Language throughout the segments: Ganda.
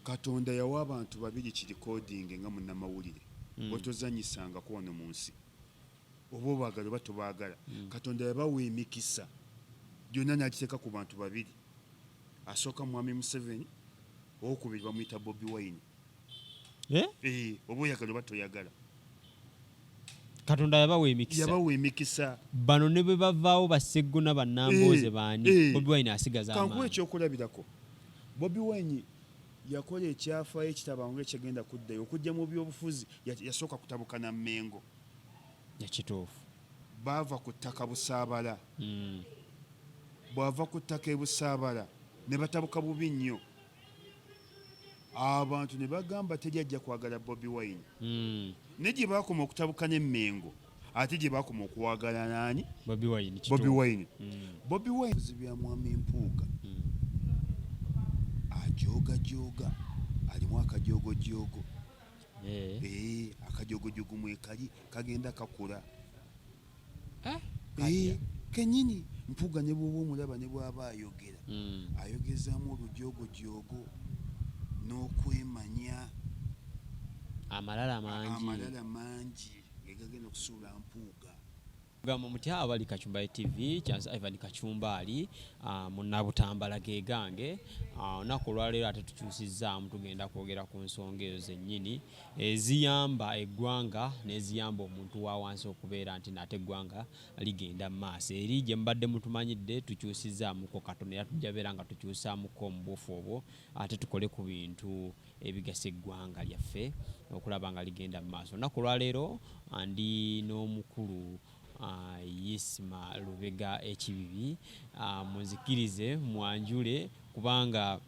Katonda yawa abantu babiri ki recording nga munnamawulire bwetozanyisanga ku wano mu nsi oba obaagala oba tobaagala Katonda yabawa emikisa gyonna n'agiteeka ku bantu babiri asooka mwami Museveni owokubiri bamuyita Bobi Wine oba oyagala oba toyagala Katonda yabawa emikisa bano ne bwe bavaawo baseggona bannambooze baani Bobi Wine asigaza amaanyi kankuwa ekyokulabirako Bobi Wine yakola ekyafaayo ekitabangu ekigenda kuddayo okujja mu byobufuzi yasooka kutabuka na Mmengo yakituufu baava ku ttaka Busaabala bw'ava ku ttaka e Busaabala ne batabuka bubi nnyo abantu ne bagamba teri kwagala Bobi Wine ne gye baakoma okutabuka n'Emmengo ate gye baakoma okuwagala nani Bobi Wine Bobi Wine zibya mwami Mpuuga ajoga alimu akajoogo akajoogo mwekali kagenda kakula kenyini Mpuuga ne bw'oba omulaba ne bw'aba ayogera ayogezaamu olujoogo n'okwemanya amalala mangi gegagenda okusuula Mpuuga gamba mutya abali Kachumbali TV Chance Ivan Kachumbali munnabutambala gegange olunaku olwaleero ate tukyusizzaamu tugenda kwogera ku nsonga ezo zennyini eziyamba eggwanga n'eziyamba omuntu wa wansi okubeera nti nate eggwanga ligenda mu maaso eri gye mbadde mutumanyidde tukyusizzaamuko Katonda era tujja beera nga tukyusaamuko omubuufu obwo ate tukole ku bintu ebigasa eggwanga lyaffe okulaba nga ligenda mu maaso olunaku olwaleero ndi n'omukulu Yisima Lubega Ekibibi munzikirize mwanjule kubanga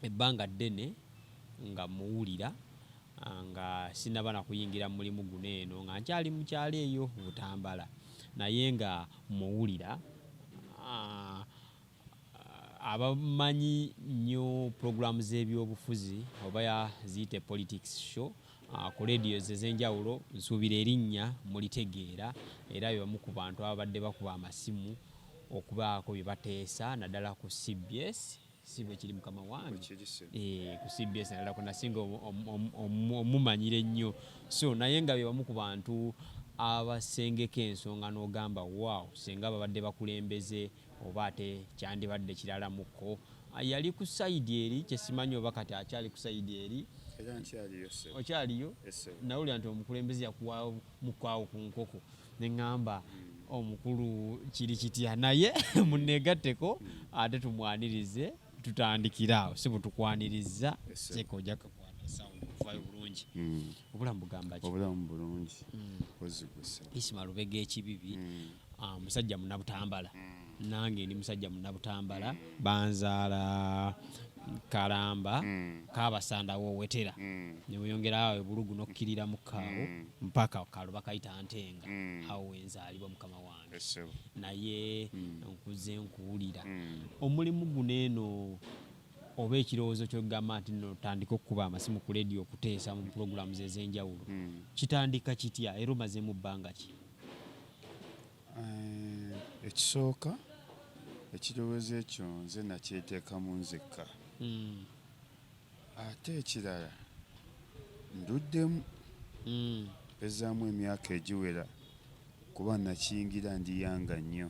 ebbanga ddene nga muwulira nga sinaba na kuyingira mulimu guno eno nga nkyali mu kyalo eyo Butambala naye nga muwulira abamanyi nnyo programu z'ebyobufuzi oba ziyite politics show ku radios ez'enjawulo nsuubira erinnya mulitegeera era bamu ku bantu ababadde bakuba amasimu okubaako bye bateesa naddala ku CBS si bwe kiri mukama wange ku CBS naddala ku nasinga omumanyire ennyo so naye nga bye bamu ku bantu abasengeka ensonga n'ogamba waaw senga babadde bakulembeze oba ate kyandibadde kiralamuko yali ku sayidi eri kyesimanyi oba kati akyali ku sayidi eri okyaliyo nawulira nti omukulembeze yakuwa mukwawo ku nkoko neŋŋamba omukulu kiri kitya naye muneegatteko ate tumwanirize tutandikira awo si bwe tukwaniriza kyeka ojja kakwatasawo okuvaayo bulungi obulamu bugamba ki obulamu bulungi Isima Lubega Ekibibi musajja munnabutambala nange ndi musajja munnabutambala banzaala Kalamba Kabasanda wowetera ne weyongerawo ebulugu n'okkirira mu kaawo mpaka kalo bakayita Ntenga awo wenzaalibwa mukama wange naye nkuze nkuwulira omulimu guno eno oba ekirowoozo ky'ogamba nti nno tandika okukuba amasimu ku radio okuteesa mu pulogulaamu ez'enjawulo kitandika kitya era omaze mu bbanga ki ekisooka ekirowoozo ekyo nze nakyeteekamu nzekka ate ekirala nduddemu ezaamu emyaka egiwera kuba nakiyingira ndiyanga nnyo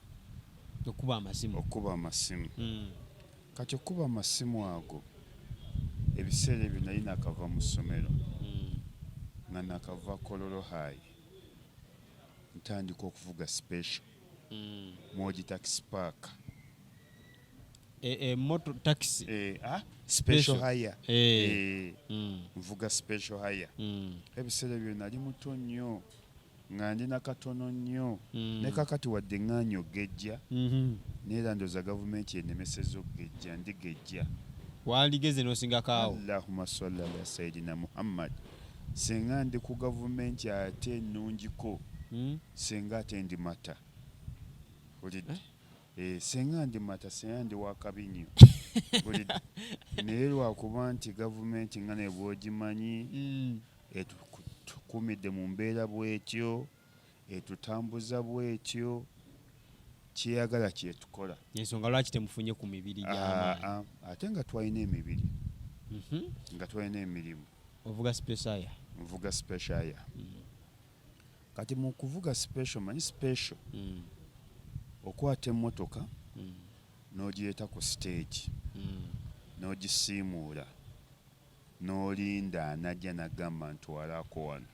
okuba amasimu kati okuba amasimu ago ebiseera ebyo nali nakava mu ssomero nga nakava Kololo High ntandika okuvuga special Moji Taxi Park moto taxi special hire nvuga special hire ebiseera ebyo nali muto nnyo nga ndina katono nnyo ne kakati wadde ng'anyogejja neera ndowooza gavumenti enemesezza okugejja ndigejja waligeze n'osingakaawo Allahumma salli ala sayidina Muhammad senga ndi ku gavumenti ate ennungiko senga ate ndi mata senga ndi mata senga ndi wakabinyo naye lwakuba nti gavumenti nga ne bw'ogimanyi etukumidde mu mbeera bw'etyo etutambuza bw'etyo kyeyagala kyetukola ensonga lwaki temufunye ku mibiri gy'amaanyi ate nga twalina emibiri nga twalina emirimu. Ovuga special ya? Nvuga special ya. Kati mu kuvuga special manyi special okwata emmotoka n'ogireeta ku stage n'ogisiimuula n'olinda anajja n'agamba ntwalako wano.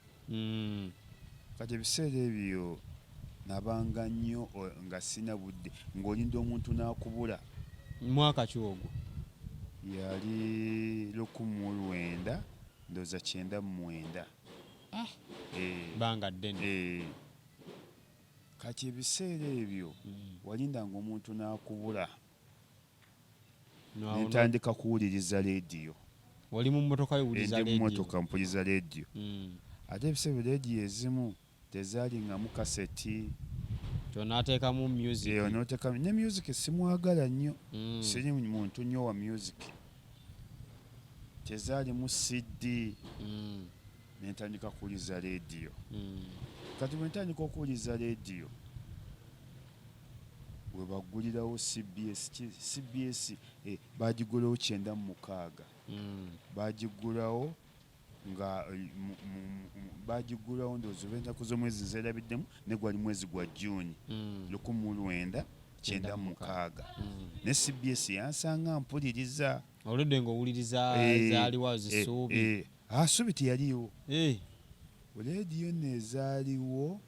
Kati ebiseera ebyo nabanga nnyo nga sina budde ng'olinda omuntu n'akubula. Mwaka ki ogwo? Yali 1999. Banga ddene. Kati ebiseera ebyo walindanga omuntu n'akubula nentandika kuwuliriza leediyo. Oli mu mmotoka yowuliriza leediyo? Ndi mu mmotoka mpuliriza leediyo. Ate ebiseera leediyo ezimu tezaalingamu kaseti. Kyonaateekamu music. Onooteekamu ne music simwagala nnyo. Siri muntu nnyo wa music. Tezaalimu CD. Nentandika kuwuliriza leediyo. Kati bwe ntandika okuwuliriza leediyo we baggulirawo CBS baagigulawo 96. Baagigulawo nga baagigulawo ndowooza ennaku z'omwezi zeerabiddemu ne gwali mwezi gwa June 1996. Ne CBS yansanga mpuliriza. Oludde ng'owuliriza zaaliwo zisuubi? Suubi teyaliwo. Leediyo nezaaliwo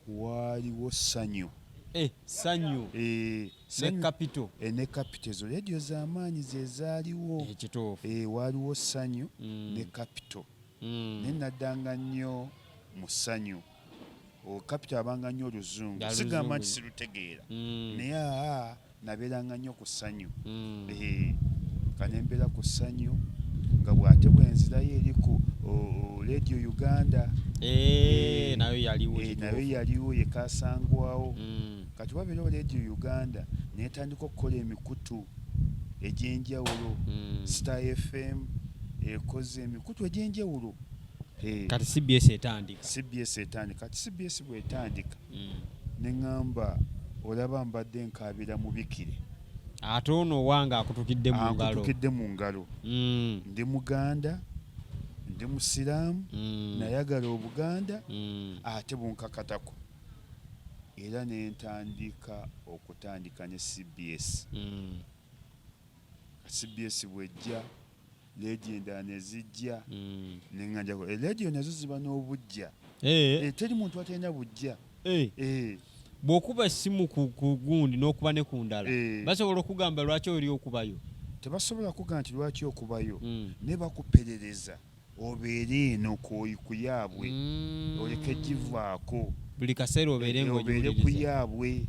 waaliwo Sanyu. Sanyu ne Capital. Ne Capital ezo leediyo z'amaanyi ze zaaliwo. Ekituufu. Waaliwo Sanyu ne Capital. Ne naddanga nnyo mu Sanyu. Capital abanga nnyo oluzungu. Sigamba nti sirutegeera. Naye nabeeranga nnyo ku Sanyu. Kanembeera ku Sanyu nga bw'ate bwenzirayo eri ku Radio Uganda. Nayo yaliwo. Nayo yaliwo yekasangwawo. Kati wabeerawo Radio Uganda netandika okukola emikutu egy'enjawulo. Star FM ekoze emikutu egy'enjawulo. Kati CBS etandika. Kati CBS bw'etandika ne ngamba olaba mbadde nkaabira mubikire. Ate ono wange akutukidde mu ngalo. Ndi Muganda, ndi Musiraamu, nayagala Obuganda, ate bunkakatako. Era nentandika okutandika ne CBS. CBS bwejja leediyo endala ne zijja neŋŋanjako. Leediyo nazo ziba n'obujja. Teri muntu atalina bujja. Bw'okuba essimu ku gundi n'okuba ne ku ndala basobola okugamba lwaki oli okubayo? Tebasobola kugamba nti lwaki okubayo. Ne bakuperereza obeere eno ku yaabwe oleke givaako. Buli kaseera obeere ku yaabwe.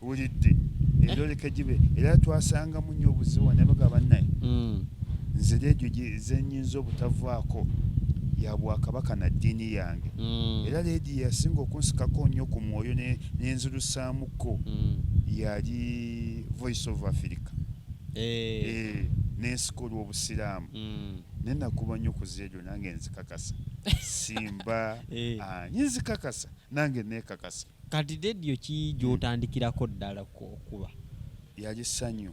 Wulidde? Era oleke gibe. Era twasangamu nnyo obuzibu ne bagamba bannaye nze leediyo ze nnyinza obutavaako ya Bwakabaka na ddiini yange. Era leediyo yasinga okunsikako nnyo ku mwoyo n'enzilusaamuko yali Voice of Africa. N'ensika olw'Obusiraamu. Ne nakuba nnyo ku zeejo nange nzikakasa. Simba nzikakasa nange neekakasa. Kati leediyo ki gy'otandikirako ddala okuba? Yali Sanyu.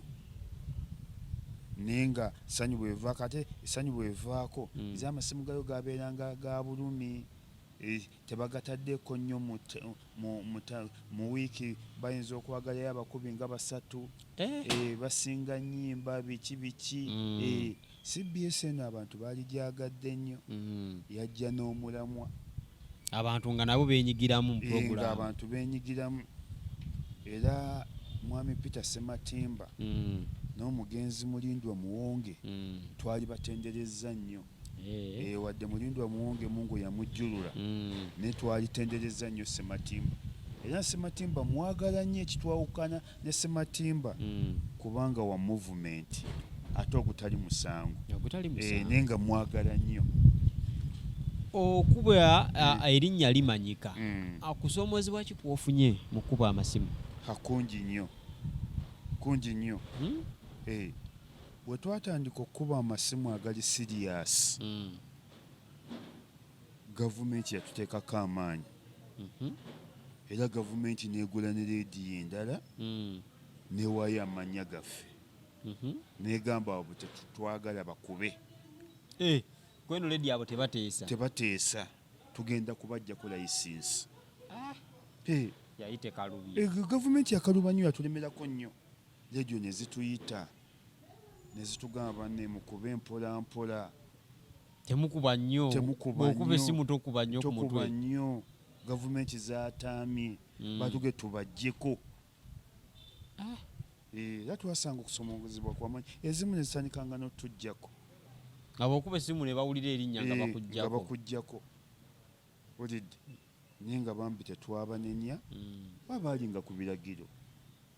Nenga Sanyu bwevaako ate Sanyu bwevaako ez'amasimu gayo gabeeranga ga bulumi. Tebagataddeko nnyo mu wiiki bayinza okwagalayo abakubi nga 3 basinga nnyimba biki. CBS eno abantu baali gyagadde nnyo. Yajja n'omulamwa. Abantu nga nabo beenyigiramu mu purogulaamu. Abantu beenyigiramu. Era Mwami Peter Sematimba n'omugenzi Mulindwa Muwonge twali batenderezza nnyo. Wadde Mulindwa Muwonge Mungu yamujjulula naye twalitenderezza nnyo Sematimba. Era Sematimba mwagala nnyo ekitwawukana ne Sematimba kubanga wa movement ate ogutali musango. Naye nga mwagala nnyo. Okuba erinnya limanyika akusoomozebwa ki kw'ofunye mu kuba amasimu? Kungi nnyo. Bwe twatandika okuba amasimu agali serious gavumenti yatuteekako amaanyi. Era gavumenti neegula ne leediyo endala newaayo amannya gaffe negamba abo tetwagala bakube kweno ledi abo tebateesa tugenda kubajjako layisinsi yayite kalubi gavumenti yakaluba nnyo yatulemerako nnyo ledio ne zituyita ne zitugamba banne mukube mpola mpola temukuba nnyo bw'okuba essimu tokuba nnyo ku mutwe nnyo gavumenti zaataamye batuge tubajjeko era twasanga okusomongezebwa kwamanyi ezimu ne zitandikanga n'otujjako ab'okuba essimu ne bawulira erinnya nga bakujjako olidde naye nga bambi tetwabanenya babaali nga ku biragiro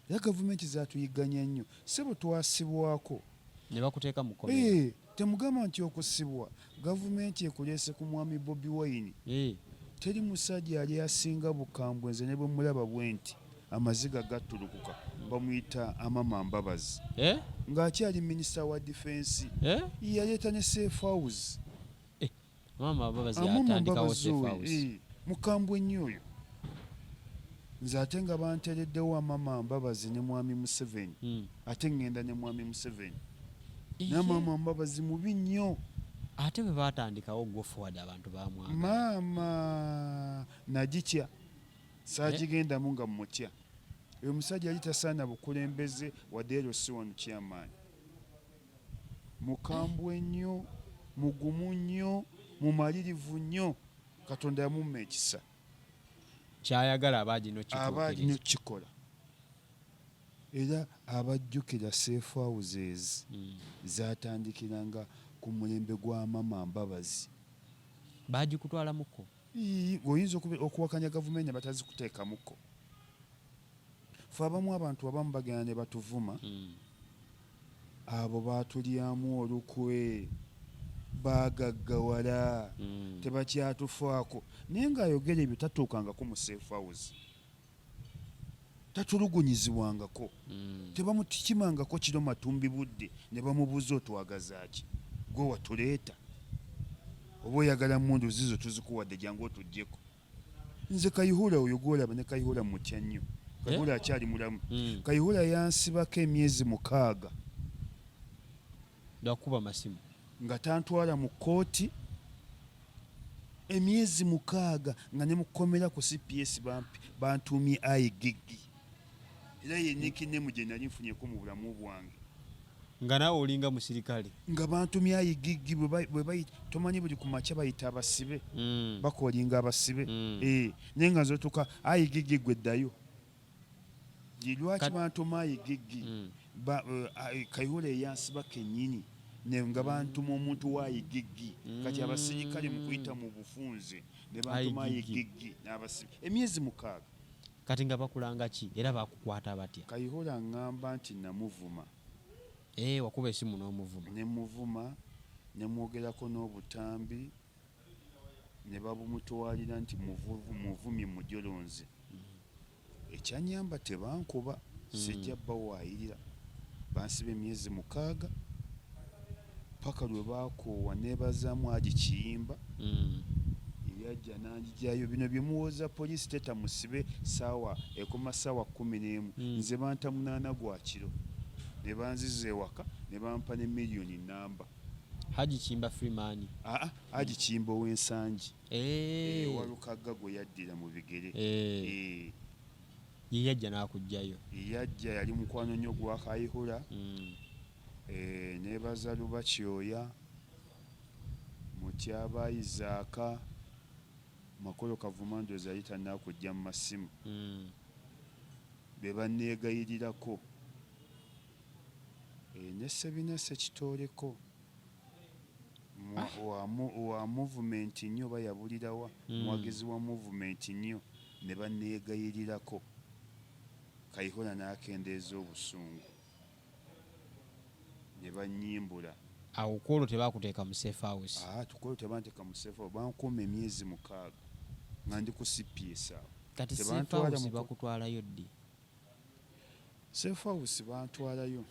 era gavumenti zaatuyigganya nnyo sebo twasibwako ne bakuteeka mu komera temugamba nti okusibwa gavumenti ekuleese ku mwami Bobi Wine teri musajja yali asinga bukambwe nze ne bwe mulaba bwe nti amaziga gattulukuka bamuyita Amama Mbabazi ng'akyali minisita wa defense yaleeta ne safe house Amama Mbabazi mukambwe nnyo oyo nze ate nga bantereddewo Amama Mbabazi ne mwami Museveni ate ngenda ne mwami Museveni n'Amama Mbabazi mubi nnyo ate bwe baatandikawo go forward abantu bamwagala maama nagitya saagigendamu nga mutya oyo musajja yali tasaana bukulembeze wadde ero si wano kyamaanyi mukambwe nnyo mugumu nnyo mumalirivu nnyo Katonda yamumma ekisa kyayagala abaagino kikola era abajjukira safe houses zatandikiranga ku mulembe gwa Amama Mbabazi baagikutwalamuko oyinza okuwakanya gavumenti batazikuteekamuko fe abamu abantu abamu bagenda ne batuvuma abo baatulyamu olukwe bagaggawala tebakyatufaako naye ng'ayogera ebyo tatuukangako mu safe house tatulugunyizibwangako tebamutikimangako kiro matumbi budde ne bamubuuza otwagazaaki gwe watuleeta oba oyagala mundu zizo tuzikuwadde jangu otuggyeko nze Kayihura oyo gwolaba ne Kayihura mutya nnyo Kayihura akyali mulamu Kayihura yansibako emyezi 6 lwakuba masimu nga tantwala mu kkooti emyezi 6 nga ne mukomera ku CPS bantuumye ayigigi era yennekinemu gye nali nfunyeko mu bulamu bwange nga naawe olinga musirikale nga bantumye ayigigi tomanyi buli ku makya bayita abasibe bakolinga abasibe naye nga nzotuka ayigigi gwe ddayo lwaki bantuma ayigigi Kayihura eyansiba kennyini nga bantuma omuntu waayigigi kati abasirikale mu kuyita mu bufunze ne bantuma ayigigi n'abasibe emyezi 6 kati nga bakulanga ki era bakukwata batya Kayihura ngamba nti namuvuma wakuba esimu n'omuvuma nemuvuma nemwogerako n'obutambi ne babumutwalira nti muvumye mujolonze ekyanyamba tebankuba sijja bawaayirira bansiba emyezi 6 paka lwe bakoowa neebazaamu agi kiyimba yajja nanjijjayo bino byemuwoza poliisi tetamusibe ekoma saawa 11 nze banta 8 gwa kiro ne banziza ewaka ne bampa ne miliyoni namba Haji Kimba Freeman Haji Kimba ow'ensangi walukagga gwe yaddira mu bigere yajja n'akugjayo yajja yali mukwano nnyo gwa Kayihura nebaza Lubakyoya Mutyaba Izaaka Makolo Kavuma ndoza yita nakujja mu masimu be banneegayirirako ne Sebina Sekitooleko wa movement nnyo bayabulirawa muwagizi wa movement nnyo ne banneegayirirako Kayihura n'akendeeza obusungu ne banyimbula awo kwolwo tebakuteeka mu safe house tukwolwo tebanteeka mu safe house bankuuma emyezi 6 nga ndi ku CPS awo kati safe house bakutwalayo ddi safe house bantwalayo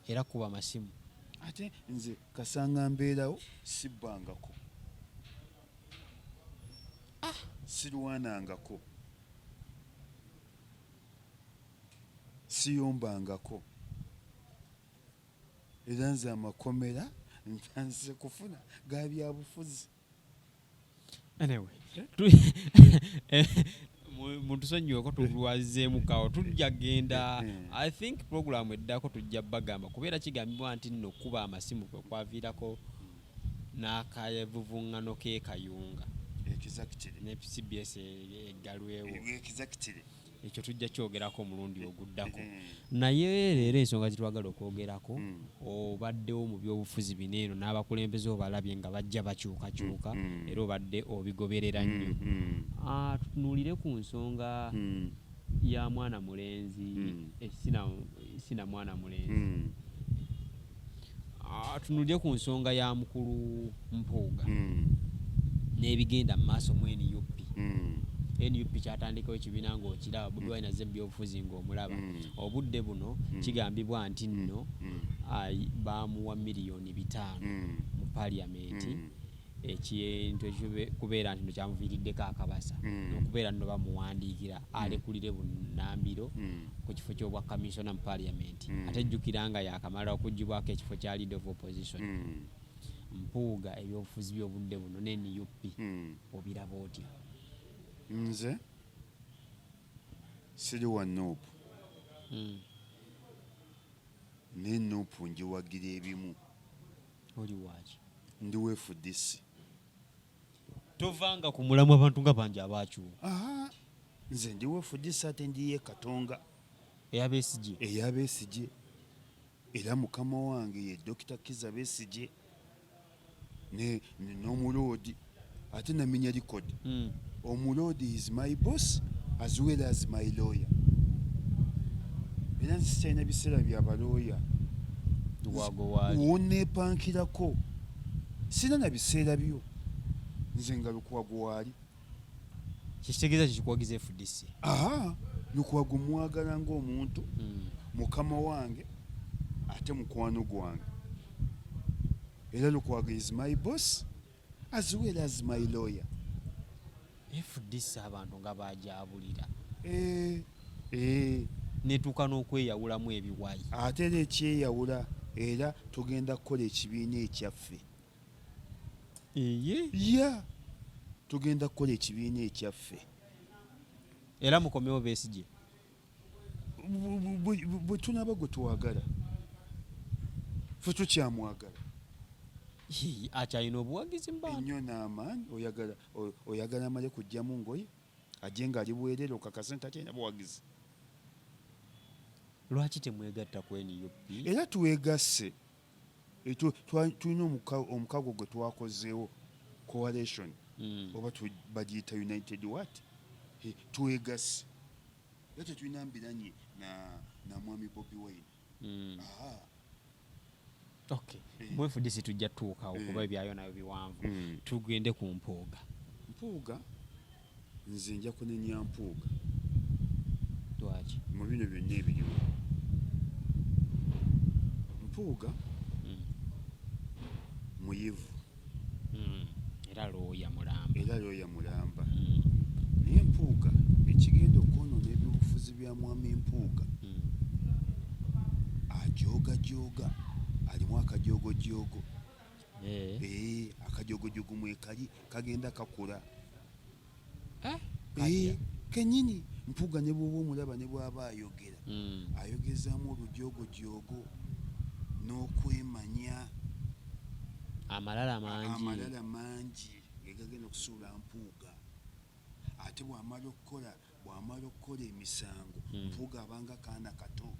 era kuba masimu ate nze kasanga mbeerawo sibbangako sirwanangako siyombangako era nze amakomera ntanze kufuna ga byabufuzi. Anyway, mutusonyiweko tulwazizeemu kawo tujja genda. I think program eddako tujja bagamba kubeera kigambibwa nti nno kuba amasimu kwe kwaviirako n'akavuvuŋŋano k'ekayunga ne CBS eggalwewo. Ekyo tujja kyogerako omulundi oguddako. Naye leero ensonga zitwagala okwogerako obaddewo mu byobufuzi bino eno n'abakulembeze obalabye nga bajja bakyukakyuka era obadde obigoberera nnyo. Tutunuulire ku nsonga ya mwana mulenzi sina mwana mulenzi. Tutunuulire ku nsonga ya mukulu Mpuuga n'ebigenda mu maaso mu NUP. NUP kyatandikawo ekibiina ng'okiraba, Bobi Wine azze mu byobufuzi ng'omulaba. Obudde buno kigambibwa nti nno baamuwa miliyoni 5 mu paliamenti ekintu kubeera nti nno kyamuviiriddeko akabasa n'okubeera nno bamuwandiikira alekulire bunnambiro ku kifo ky'obwa kamisona mu paliamenti. Ate jjukira nga yakamala okuggibwako ekifo kya leader of opposition. Mpuuga ebyobufuzi by'obudde buno ne NUP obiraba otya? Nze siri wa Nuupu ne Nuupu njiwagira ebimu. Oli waki? Ndi weefudisi. Tovanga ku mulamu abantu nga bangi abakyuka. Nze ndi weefudisi ate ndiye Katonga eyabeesigye era mukama wange ye Dr. Kiza Besigye n'omuloodi ate naminya likodi. Omuloodi is my boss as well as my lawyer. Era nzi kyalina biseera bya balooya woneepankirako sina na biseera byo nze nga Lukwago waali. Kitegeeza kikuwagiza FDC. Lukwago mwagala ng'omuntu mukama wange ate mukwano gwange. Era Lukwago is my boss as well as my lawyer. FDC abantu nga bajabulira. Netuuka n'okweyawulamu ebiwayi. Ate era ekyeyawula era tugenda kukola ekibiina ekyaffe. Tugenda kukola ekibiina ekyaffe. Era mukomewo Besigye. Bwe tunaba gwe twagala. Ffe tukyamwagala. Akyalina obuwagizi mbanga. Ennyo n'amaanyi oyagala amale kujjamu ngoye ajje ng'ali bwerere okakase nti akyalina buwagizi. Lwaki temwegatta ku NUP? Era twegasse. Tulina omukago gwe twakozeewo coalition oba bagiyita United what? Twegasse. Era tetulina mbiranye na mwami Bobi Wine. Okay. Mwefudisi tujja tuukawo kuba ebyayo nayo biwanvu. Tugende ku Mpuuga. Nze nja kunenya Mpuuga. Lwaki? Mu bino byonna ebiriwo. Mpuuga muyivu. Era looya mulamba. Naye Mpuuga ekigenda okwonoona ebyobufuzi bya mwami Mpuuga ajooga alimu akajoogojogo. Akajoogojogo mwekali kagenda kakula. Kenyini Mpuuga ne bw'oba omulaba ne bw'aba ayogera ayogezaamu olujoogojogo n'okwemanya amalala mangi gegagenda okusuula Mpuuga. Ate bw'amala okukola emisango Mpuuga abanga kaana kato.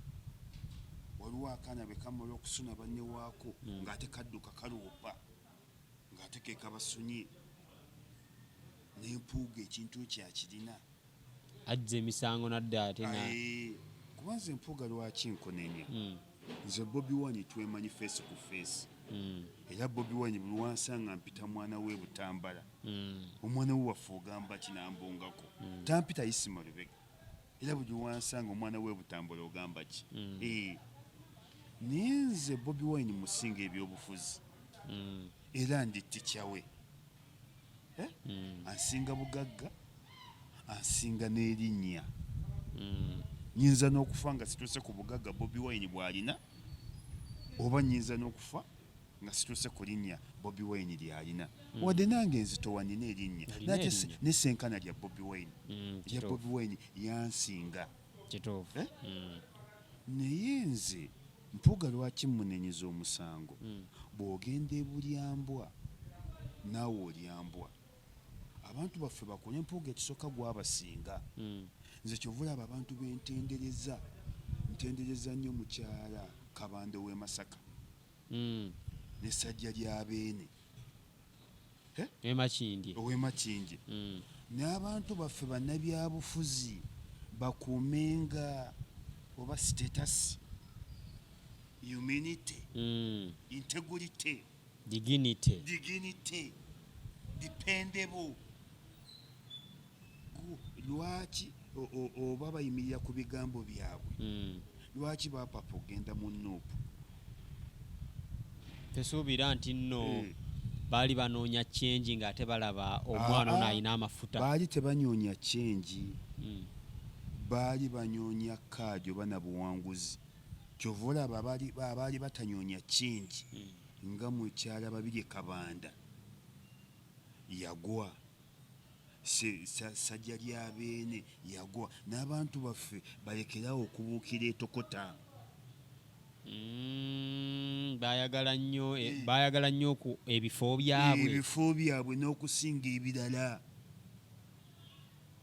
Waliwo akaana bwe kamala okusuna banne waako ng'ate kadduka kaloopa ng'ate ke kabasunye. N'Empuuga ekintu kyakirina. Ajja emisango nadde ate kuba nze Mpuuga lwaki nkonenya. Nze Bobi Wine twemanyi face ku face. Era Bobi Wine buli wansanga mpita mwana we Butambala. Omwana we waffe ogamba kinambongako. Tampita Isima Lubega. Era buli wansanga omwana we Butambala ogamba ki. Naye nze Bobi Wine musinga ebyobufuzi. Era ndi tikyawe. Ansinga bugagga, ansinga n'erinnya. Nyinza n'okufa nga situuse ku bugagga Bobi Wine bw'alina. oba nyinza n'okufa nga situuse ku linnya Bobi Wine lyalina wadde nange nzitowa nina erinnya nate nesenkana lya Bobi Wine lya Bobi Wine yansinga naye nze Mpuuga lwaki munenyiza omusango bw'ogenda ebulyambwa naawe olyambwa abantu baffe bakole Mpuuga ekisooka gwabasinga nze kyovulaba abantu bentendereza nnyo mukyala Kabanda w'e Masaka n'essajja lya Beene ow'e Makindye n'abantu baffe bannabyabufuzi bakuumenga oba status humanity integrity dignity dependable lwaki oba bayimirira ku bigambo byabwe lwaki bapapa ogenda mu Nuupu tesuubira nti nno baali banoonya change nga ate balaba omwana ono alina amafuta baali tebanoonya change baali banoonya kaadi oba na buwanguzi kyova olaba abaali batanoonya change nga mukyala Babirye Kabanda yagwa sajja lya Beene yagwa n'abantu baffe balekerawo okubuukira etokota baayagala nnyo ebifo byabwe n'okusinga ebirala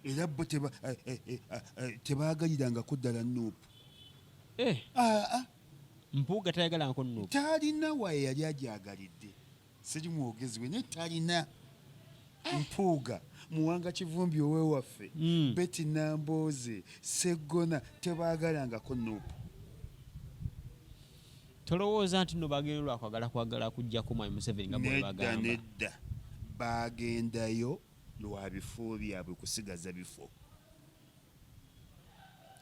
era bo tebaagalirangako ddala Nuupu Mpuuga tayagalangako Nuupu talina waye yali agyagalidde siri mwogezi we naye talina Mpuuga Muwanga Kivumbi ow'ewaffe Betty Nambooze Seggona tebaagalangako Nuupu tolowooza nti no bagenda lwakwagala kujjako Mwami Museveni nga bwe bagamba nedda bagendayo lwa bifo byabwe kusigaza bifo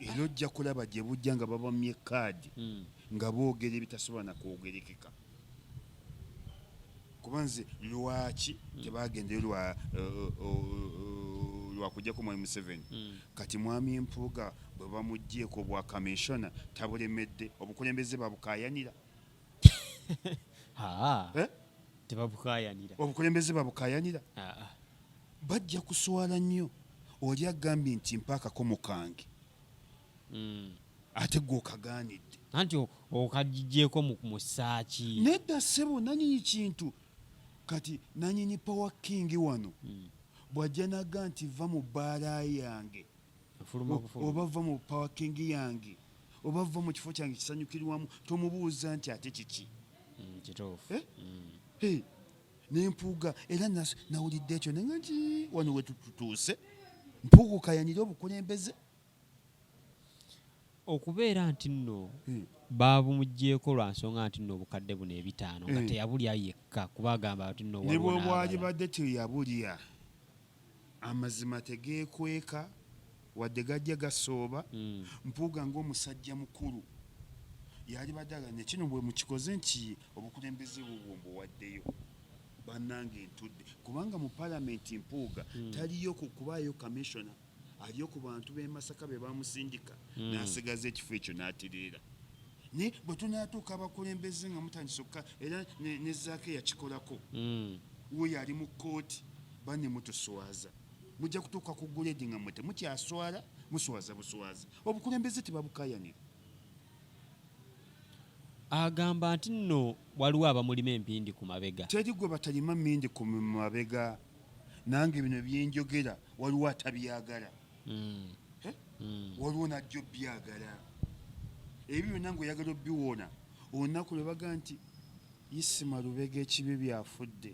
era ojja kulaba gye bujja nga babamye kaadi nga boogera ebitasobola na kwogerekeka kuba nze lwaki tebagendayo lwa kujjako Mwami Museveni kati Mwami Mpuuga bwe bamuggyeko bwa kamishona tabulemedde obukulembeze babukayanira tebabukayanira obukulembeze babukayanira bajja kuswala nnyo oli agambye nti mpa akakomo kange ate gwe okagaanidde anti okagijjeeko mu ssaaki nedda ssebo nanyini kintu kati nanyini power king wano bw'ajja naga nti va mu bbaala yange oba va mu power king yange oba va mu kifo kyange kisanyukirwamu tomubuuza nti ate kiki kituufu n'Empuuga era nawulidde ekyo nenga nti wano we tutuuse Mpuuga okayanira obukulembeze okubeera nti nno baabumuggyeko lwa nsonga nti nno obukadde buno ebitaano nga teyabulya yekka kubagamba nti nno ne bwe bwali badde teyabulya amazima tegeekweka wadde gajja gasooba Mpuuga ng'omusajja mukulu yali badagane kino bwe mukikoze nti obukulembeze bubwo mbuwaddeyo bannange ntudde kubanga mu palamenti Mpuuga taliyo kubaayo kamishona aliyo ku bantu b'e Masaka be bamusindika n'asigaza ekifo ekyo n'atereera ne bwe tunaatuuka abakulembeze nga mutandise okka era ne Zaake yakikolako we yali mu kkooti banne mutuswaza mujja kutuuka ku guledi nga mwe temukyaswala muswaza buswaza obukulembeze tebabukayanira agamba nti nno waliwo abamulima empindi ku mabega teri gwe batalima mmindi ku mabega nange bino byenjogera waliwo atabyagala waliwo najjo byagala ebyo byonna ng'oyagala obbiwoona olunaku lwe baga nti Isima Lubega Ekibibi afudde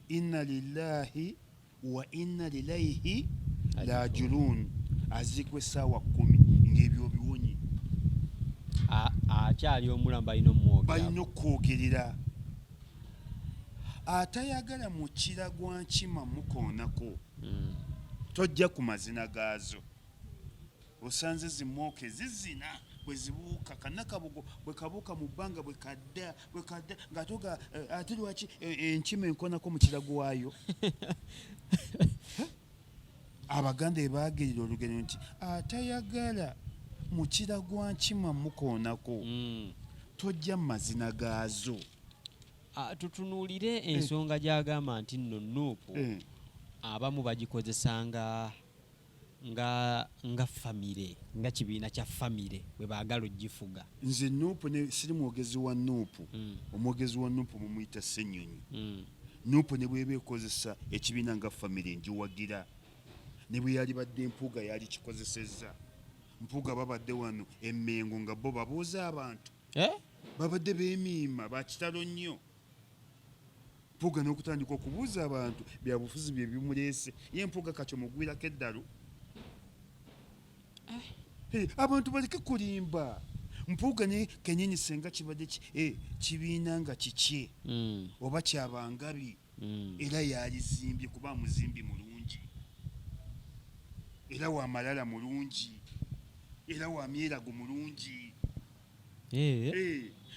inna lillahi wa inna ilaihi rajiun azikwe essaawa 10 ng'ebyo biwonye akyali omulamu balina okwogerera atayagala mukira gwa nkima mukoonako tojja ku mazina gaazo osanze zimooke zizina bwe zibuuka kannakabugo bwe kabuuka mu bbanga bwe kadda ng'atoga ate lwaki enkima enkoonako mu kirago waayo Abaganda ebaagerera olugero nti atayagala mukira gwa nkima mukoonako tojja mazina gaazo. Tutunuulire ensonga gy'agamba nti nno Nuupu abamu bagikozesa nga famire, nga kibiina kya famire bwe baagala ogifuga. Nze Nuupu siri mwogezi wa Nuupu. Omwogezi wa Nuupu mumuyita Ssenyonyi. Nuupu ne bweba ekozesa ekibiina nga famire njiwagira. Ne bwe yali badde Mpuuga yali kikozesezza. Mpuuga babadde wano Emmengo nga bo babuuza abantu. Babadde beemiima bakitalo nnyo. Mpuuga n'okutandika okubuuza abantu byabufuzi bye bimuleese. Ye Mpuuga kati omugwirako eddalu. Abantu baleke kulimba. Mpuuga ne kenyini senga kibadde kibiina nga kikye oba kyabangabi era yalizimbye kuba muzimbi mulungi era wa malala mulungi era wa myerago mulungi.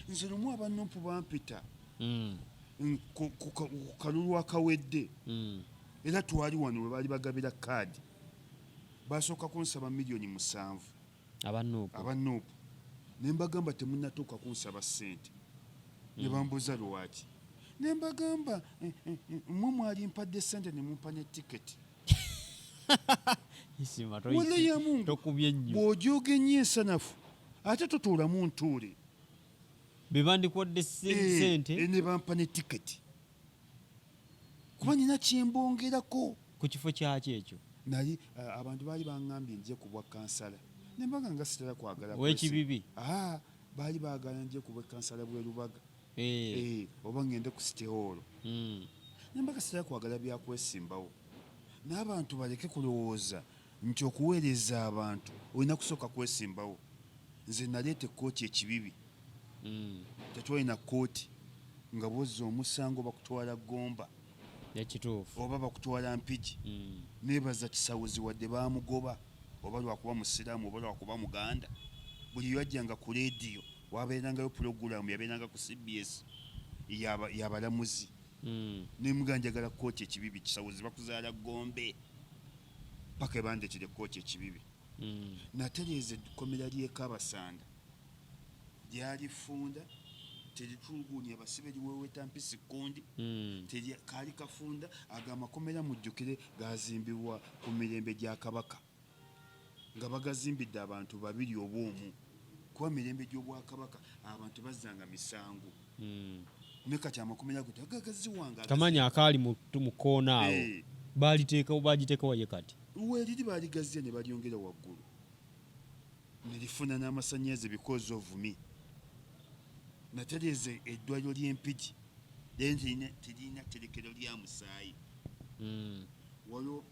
Nze lumu abannompu bampita ku kalulu akawedde era twali wano we baali bagabira kaadi basooka kunsaba $7,000,000 abannuupu ne mbagamba temunnatuuka kunsaba ssente ne bambuuza lwaki ne mbagamba mmwe mwali mpadde ssente ne mumpa ne tiketi. Wala ya Mungu bw'ojooga ennyo ensanafu ate totuulamu ntuule be bandikodde ssente ne bampa ne tiketi kuba nina kyembongerako ku kifo kyaki ekyo. Nali abantu baali baŋŋambye nje ku bwa kansala ne mbaga nga sitera kwagala W'Ekibibi baali baagala nje ku bwa kansala bwe Lubaga oba ngende ku City Hall ne mbaga sitera kwagala byakwesimbawo. N'abantu baleke kulowooza nti okuweereza abantu olina kusooka kwesimbawo. Nze naleeta ekkooti Ekibibi tetwalina kkooti nga bwozza omusango bakutwala Gomba ekituufu oba bakutwala Mpigi. Neebaza kisawuzi wadde baamugoba oba lwakuba musiraamu oba lwakuba muganda. Buli yajjanga ku leediyo wabeerangayo pulogulaamu yabeeranga ku CBS y'abalamuzi. Nemuga njagala kkooti Ekibibi kisawuzi bakuzaala Gombe paka ebandekere kkooti Ekibibi. Natereeza ekkomera ly'e Kabasanda lyalifunda teritulugunya basibe liweeweta mpisi kundi kaali kafunda ago amakomera mujjukire gazimbibwa ku mirembe gya Kabaka nga bagazimbidde abantu 2 oba 1 kuba mirembe gy'Obwakabaka abantu bazzanga misango ne kati amakomera go tagagaziwanga kamanya akaali mu koona awo bagiteekawo ye kati weeriri baaligaziya ne balyongera waggulu ne lifuna n'amasannyalaze because of me. Natereeza eddwaliro ly'Empigi terina terekero lya musaayi. Waliwo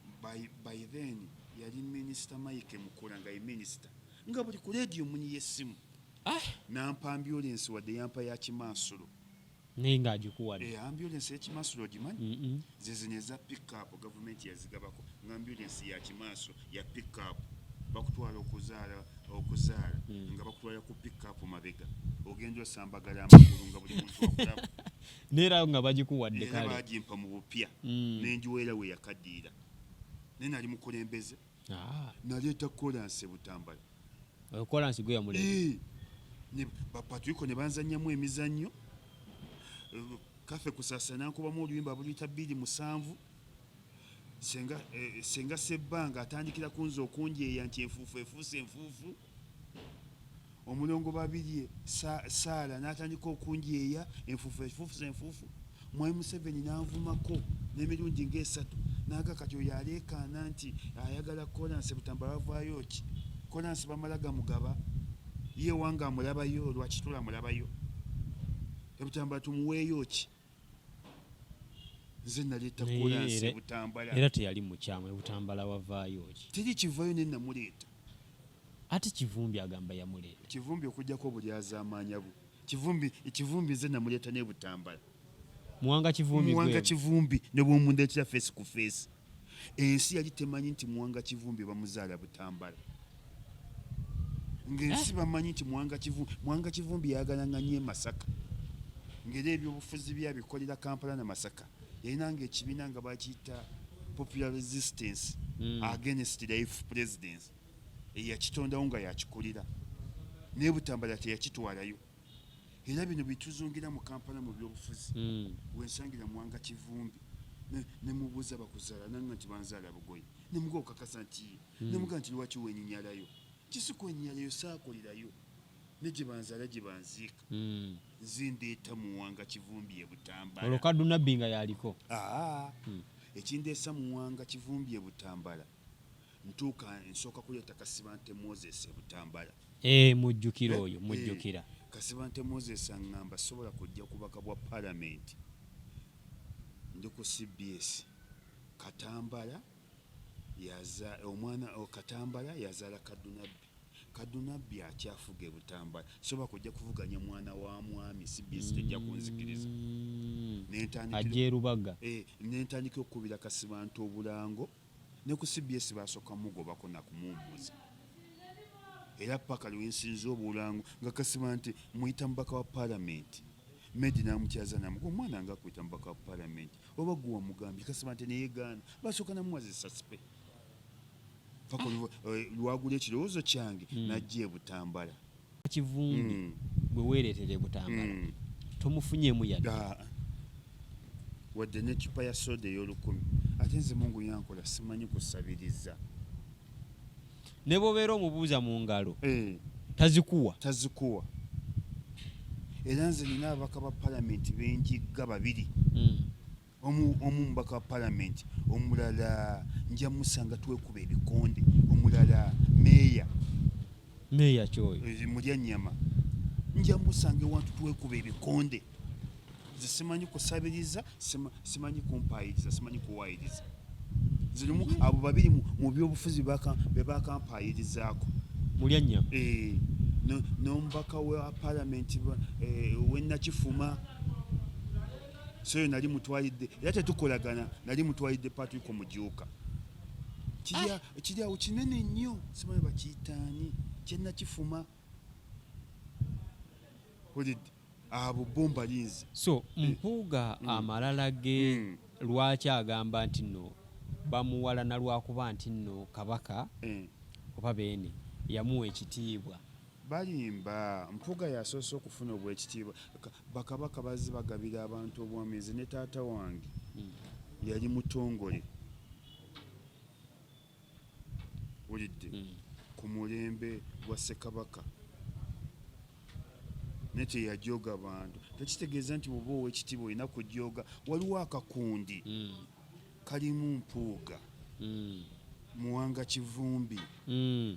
by then yali minisita Mike Mukula nga ye minisita nga buli ku leediyo muni y'essimu nampa ambulance wadde yampa ya Kimansuro naye ng'agikuwadde. Ambulance y'Ekimansuro ogimanyi zezino eza pick-up gavumenti yazigabako nga ambulance ya Kimansuro ya pick-up bakutwala okuzaala nga bakutwala ku pick-up mabega ogenda osambagala amagulu nga buli muntu wakulaba neera nga bagikuwadde kale bagimpa mu bupya n'enjiweera we yakaddiira naye nali mukulembeze naleeta kolansi Butambala. Kolansi gwe yamuleeta bapatwiko ne banzannyamu emizannyo kafe kusaasana nkubamu oluyimba buluyita 2-7 senga Sebbanga atandikira kunza okunjeeya nti enfuufu efuuse enfuufu. Omulongo babirye Saala n'atandika okunjeeya enfuufu efuuse enfuufu. Mwami Museveni n'anvumako n'emirundi nga 3 n'aga kati oyo aleekaana nti ayagala kolansi Butambala avaayo ki kolansi bamala gamugaba ye wange amulabayo lwaki tulamulabayo Butambala tumuweeyo ki. Nze naleeta kolansi Butambala era teyali mukyamu Butambala wavaayo ki teri kivaayo ne namuleeta. Ate Kivumbi agamba yamuleeta Kivumbi okugjako buli azaamaanya bwe Kivumbi nze namuleeta ne Butambala Muwanga Kivumbi ne bw'omundeetera face ku face. Ensi yali temanyi nti Muwanga Kivumbi bamuzaala Butambala ng'ensi bamanyi nti Muwanga Kivumbi yayagalanga nnyo Masaka ng'era ebyobufuzi byabikolera Kampala na Masaka. Yalinanga ekibiina nga bakiyita Popular Resistance Against Life Presidents eyakitondawo nga yakikulira naye Butambala teyakitwalayo. era bino bituzungira mu Kampala mu byobufuzi wensangira Mwanga Kivumbi ne mubuuza bakuzaala nanga nti banzaala Bugoyi ne mugo kakasa nti ne muga nti lwaki wenyinyalayo kisikwenyinyalayo saakolerayo ne gye banzaala gye banziika nzindeeta Mwanga Kivumbi e Butambala olwo Kadunabbi nga yaliko ekindeesa Mwanga Kivumbi e Butambala ntuuka nsooka kuleeta Kasibante Moses e Butambala mujjukira oyo mujjukira Kasibante Moses aŋŋamba sobola kujja kubaka bwa Parliament ndi ku CBS Katambala Katambala yazaala Kadunabbi akyafuga e Butambala sobola kujja kuvuganya mwana wa mwami CBS tejja kunzikiriza ajja Lubaga nentandika okukubira Kasibante obulango ne ku CBS basooka mugobako nakumubuuza era paka lwensinza obulango nga Kasibante muyita mubaka wa Parliament Medi namukyaza namuga omwana nga akuyita mubaka wa Parliament oba gwe wamugambye Kasibante neyegaana basooka namuwazisa spe lwagula ekirowoozo kyange najja e Butambala Kivumbi bwe weereetera e Butambala tomufunyemu yadde wadde n'eccupa ya soda ey'olukumi ate nze Mungu yankola simanyi kusabiriza ne bw'obeera omubuuza mu ngalo tazikuwa era nze nina ababaka ba Parliament benjigga babiri omu mubaka wa Parliament omulala nja musanga twekuba ebikonde omulala meeya kyoyo mulya nnyama nja musanga ewantu twekuba ebikonde nze simanyi kusabiriza simanyi kumpayiriza simanyi kuwayiriza zirimu abo babiri mu byobufuzi be bakampayirizaako mulya nnyama n'omubaka wa Parliament w'Ennakifuma so nali mutwalidde era tetukolagana nali mutwalidde Patrick Omujuuka kiri awo kinene nnyo simanyi bakiyitaani ky'Ennakifuma olidde abo bomba linzi so Mpuuga amalala ge lwaki agamba nti nno bamuwalana lwakuba nti nno kabaka oba beene yamuwa ekitiibwa balimba Mpuuga yasoose okufuna obwekitiibwa bakabaka bazze bagabira abantu obwamezi ne taata wange yali mutongole olidde ku mulembe gwa Ssekabaka ne teyajooga bantu tekitegeeza nti bw'oba ow'ekitiibwa olina kujooga waliwo akakundi kalimu Mpuuga Mwanga Kivumbi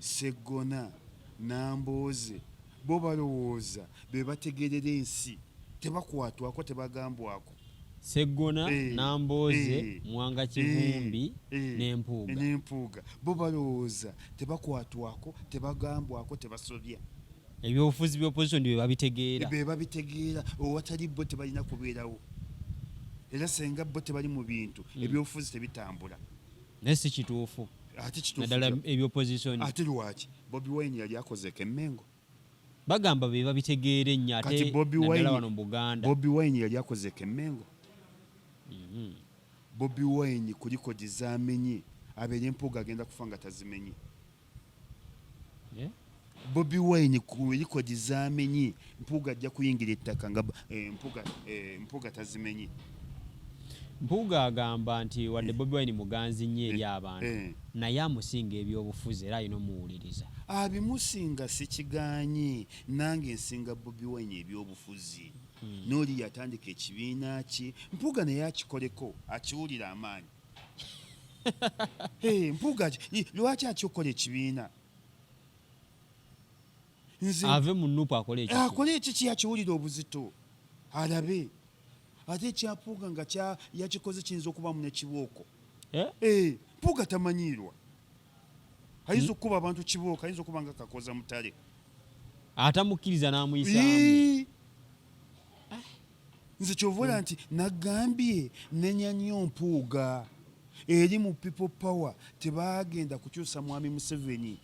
Sseggona Nambooze bo balowooza be bategerera ensi tebakwatwako tebagambwako Sseggona Nambooze Mwanga Kivumbi n'Empuuga bo balowooza tebakwatwako tebagambwako tebasobya ebyobufuzi by'opposition be babitegeera owatali bo tebalina kubeerawo era senga bo tebali mu bintu ebyobufuzi tebitambula naye si kituufu naddala ebyopposition ate lwaki Bobi Wine yali akozeeko emmengo bagamba be babitegeera ennyo ate naddala wano mu Buganda Bobi Wine yali akozeeko emmengo Bobi Wine ku likodi zamenye abeera Mpuuga agenda kufa nga tazimenye Bobi Wine ku likodi zamenye Mpuuga ajja kuyingira ettaka nga Mpuuga tazimenye Mpuuga agamba nti wadde Bobi Wine muganzi nnyo eri abantu naye amusinga ebyobufuzi era alina omuwuliriza abimusinga sikiganye nange nsinga Bobi Wine ebyobufuzi n'oli yatandika ekibiina kye Mpuuga naye akikoleko akiwulira amaanyi Mpuuga lwaki akikola ekibiina ave mu nnupu akole ekiki akiwulira obuzito alabe ate ekyapuuga nga yakikoze kiyinza okubamu nekibooko Mpuuga tamanyiirwa ayinza okukuba abantu kibooko ayinza okuba nga kakoza mutale atamukkiriza n'amuyisaamu nze kyovola nti nagambye nenya nnyo Mpuuga eri mu people power tebagenda kukyusa mwami Museveni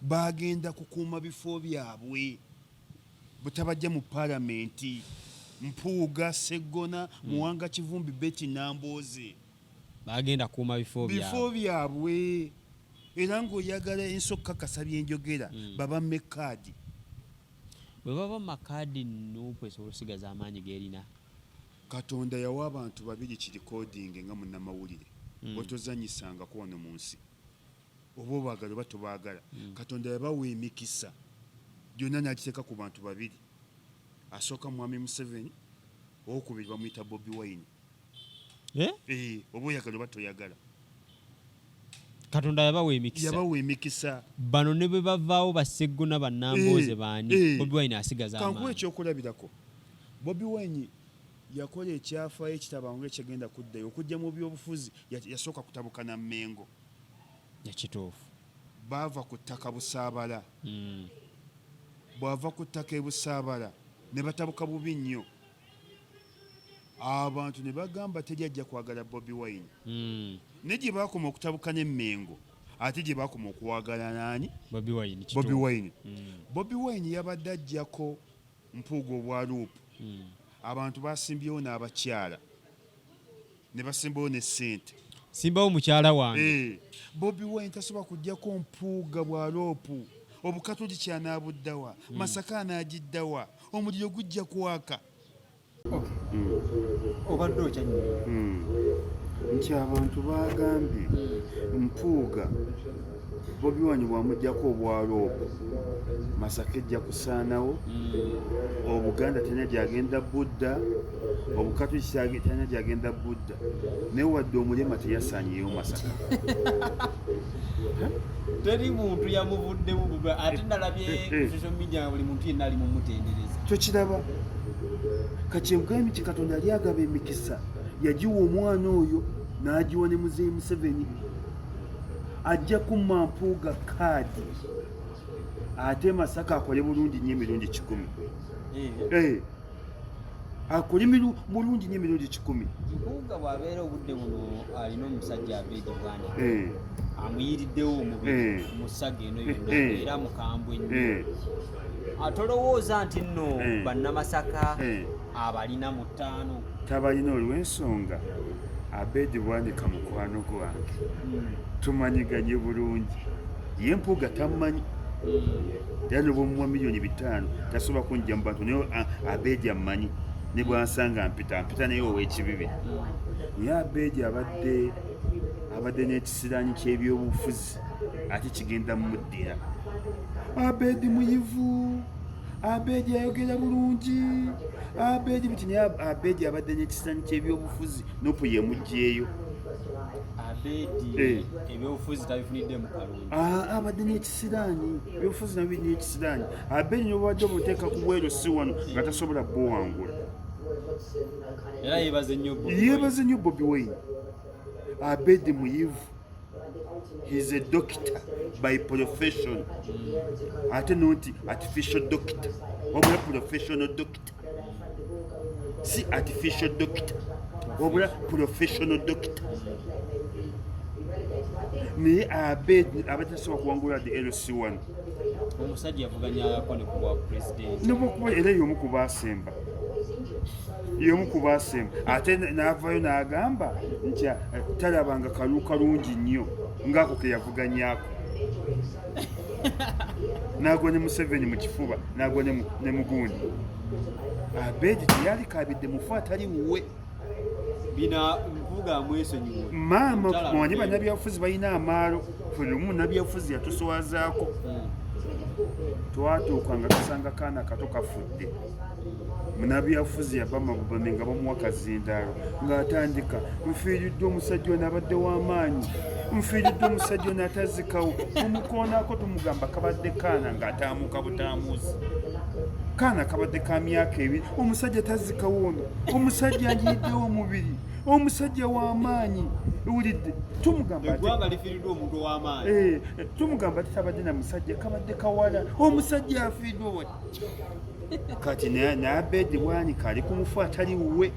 bagenda kukuuma bifo byabwe butabajja mu Parliament Mpuuga Sseggona Mwanga Kivumbi Betty Nambooze bagenda kuuma bifo byabwe era ng'oyagala ensokka kasabye enjogera baba mekaadi bwe baba makaadi nuupu esobola osigaza amaanyi gerina. Katonda yawa abantu babiri ki recording nga munnamawulire bwetozanyisangako wano mu nsi oba obaagala oba tobaagala. Katonda yabawa emikisa gyonna n'agiteeka ku bantu babiri. Asooka mwami Museveni, owokubiri bamuyita Bobi Wine. Oba oyagala oba toyagala. Katonda yabawa emikisa. Bano ne bwe bavaawo basseggona bannambooze baani Bobi Wine asigaza amaanyi. Kankuwa ekyokulabirako. Bobi Wine yakola ekyafaayo ekitabangu ekigenda kuddayo okujja mu byobufuzi yasooka kutabuka na Mmengo. Yakituufu. Baava ku ttaka Busaabala. Bw'ava ku ttaka e Busaabala ne batabuka bubi nnyo. Abantu ne bagamba teri ajja kwagala Bobi Wine. Ne gye baakoma okutabuka ne Mmengo ate gye baakoma okuwagala nani? Bobi Wine. Bobi Wine yabadde ajjako Mpuuga obwa Luupu. Abantu basimbyewo n'abakyala ne basimbawo ne ssente. Simbawo mukyala wange. Bobi Wine tasobola kujjako Mpuuga bwa Luupu. Obukatoliki anaabuddawa, Masaka anaagiddawa, omuliro gujja kwaka. Obadde okyanyuma. Nti abantu bagambye Mpuuga Bobi Wine bwamuggyako obwa Luupu, Masaka ejja kusaanawo, Obuganda tena gyagenda Budda, Obukatoliki tena gyagenda Budda, naye wadde omulema teyasaanyeyo Masaka. Teri muntu yamuvuddemu bubwa ate nalabye social media buli muntu yenna ali mumutendereza. Tokiraba kati mugambye nti Katonda yali agaba emikisa yagiwa omwana oyo n'agiwa ne Muzeeyi Museveni. Ajja kumma Mpuuga kaadi ate Masaka akole bulungi nnyo emirundi 10. Akole bulungi nnyo emirundi 10. Mpuuga bw'abeera obudde buno alina omusajja abeegi bwani amuyiriddewo omubiri mu ssaga eno yonna era mukambwe nnyo. Atolowooza nti nno bannamasaka abalina mu ttaano tabalina olw'ensonga Abeedi Bwanika mukwano gwange tumanyiganye bulungi. Ye Mpuuga tamumanyi era obw'omuwa miliyoni 5 tasobola kunjja mu bantu naye Abeedi amumanyi ne bwansanga mpita naye ow'ekibibi. Naye Abeedi abadde n'ekisiraanyi ky'ebyobufuzi ate kigenda mumuddira. Abeedi muyivu, Abeedi ayogera bulungi, Abeedi biti naye Abeedi abadde n'ekisiraanyi ky'ebyobufuzi Nuupu yemuggyeeyo. Abeedi ebyobufuzi tabifunidde mu kalungi. Abadde n'ekisiraanyi, ebyobufuzi nabyo birina ekisiraanyi. Abeedi n'obadde obuteeka ku bweru si wano nga tasobola bwowangula. Era yeebaze nnyo Bobi Wine. Abeedi muyivu. He is a doctor by profession. Ate not artificial doctor. Obula professional doctor. Si artificial doctor. Obula professional doctor. Naye Abeedi abatasobola kuwangula the LC1. Omusajja yavuganyako ne ku bwa president. N'okuba era y'omu ku baasemba. Ate n'avaayo n'agamba nti talabanga kalulu kalungi nnyo ng'ako ke yavuganyako. N'agwa ne Museveni mu kifuba, n'agwa ne Mugundi. Abeedi teyali kaabidde mufu atali wuwe. Bina Mpuuga amwesonyiwa. Maama mwanyi bannabyabufuzi balina amaalo. Buli lumu munnabyabufuzi yatuswazaako. Twatuuka nga tusanga kaana kato kafudde. Munnabyabufuzi yava Mabubame nga bamuwa kazindaalo ng'atandika nfiiridde omusajja ono abadde w'amaanyi, nfiiridde omusajja ono atazikawo. Tumukoonako tumugamba kabadde kaana ng'ataamuka butaamuuzi. Kaana kabadde ka myaka 2, omusajja tazikawo ono, omusajja anjiyiddewo omubiri, omusajja w'amaanyi. Ewulidde tumugamba eggwanga lifiiriddwa omuntu w'amaanyi. Tumugamba ate tabadde na musajja kabadde kawala, omusajja afiiddwa wati. Kati ne Abeedi Bwanika ali ku mufu atali wuwe